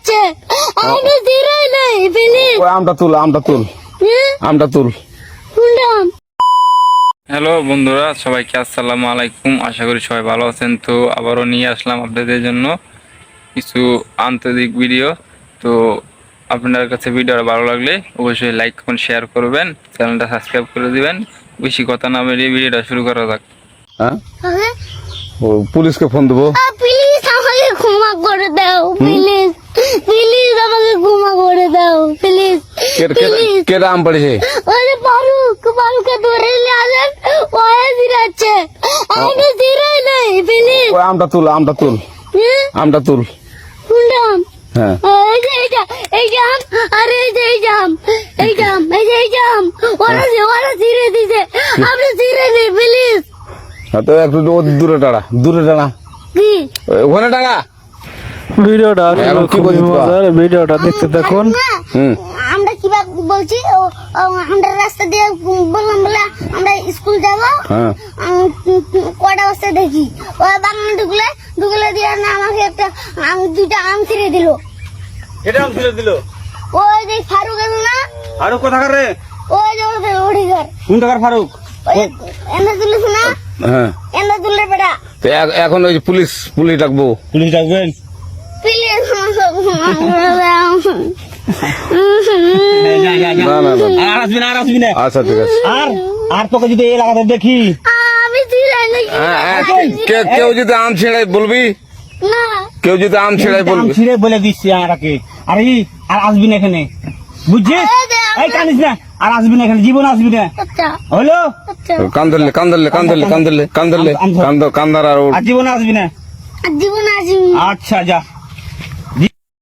আছে আমি জিরাই নাই প্লিজ ওই আমটা তুল আমটা তুল হ্যালো বন্ধুরা, সবাইকে আসসালামু আলাইকুম। আশা করি সবাই ভালো আছেন। তো আবারও নিয়ে আসলাম আপনাদের জন্য কিছু আন্তরিক ভিডিও। তো আপনার কাছে ভিডিওটা ভালো লাগলে অবশ্যই লাইক করুন, শেয়ার করবেন, চ্যানেলটা সাবস্ক্রাইব করে দিবেন। বেশি কথা না বেরিয়ে ভিডিওটা শুরু করা যাক। হ্যাঁ ও পুলিশকে ফোন দেবো। প্লিজ আমাকে ক্ষমা করে দাও প্লিজ প্লিজ আমাকে ক্ষমা করে দাও প্লিজ কেটা আম পড়েছে? ওই ফারুককে ধরে নিয়ে আসেন ওই জিরাচ্ছে আমি জিরাই নাই প্লিজ ওই আমটা তুল আমটা তুল শুনলাম হ্যাঁ এই জাম আরে এই জাম ওরা জিরে দিছে আপনি জিরে নেই প্লিজ তো একটু দূরে টাড়া কি ওখানে টাড়া ভিডিওটা এখন কি বলছিস বাবা? মজার, ভিডিওটা দেখতে থাকুন। আমরা কিভাবে বলছি আমরা রাস্তা দিয়ে বললাম বলে আমরা স্কুল যাবো হ্যাঁ কটা বস্তা দেখি ওই বাগানে ঢুকলে দিয়ে না আমাকে একটা দুইটা আম ছিঁড়ে দিল। এটা আম ছিঁড়ে দিল? ওই যে ফারুক আছে না, ফারুক কোথাকার রে? ওই যে ওড়িঘর কোন টাকার ফারুক? এনে তুলিস না, হ্যাঁ এনে তুললে বেটা তো এখন ওই পুলিশ ডাকবো। পুলিশ ডাকবেন? প্লিজ না আর আসবি না। আচ্ছা ঠিক আছে। আর তোকে যদি এই লাগাতে দেখি, আমি জিরাই নাই কেউ যদি আম ছেড়াই বলবি, না কেউ যদি আম ছেড়াই আম বলবি। ছিঁড়ে বলে দিচ্ছি আমাকে। আর আসবি না এখানে, বুঝছিস? এই কানিস না, আর আসবি না এখানে, জীবন আসবি না। আচ্ছা হলো? আচ্ছা কান্দলে কান্দার আর আর জীবন আসবি না। জীবন আসি আচ্ছা যা।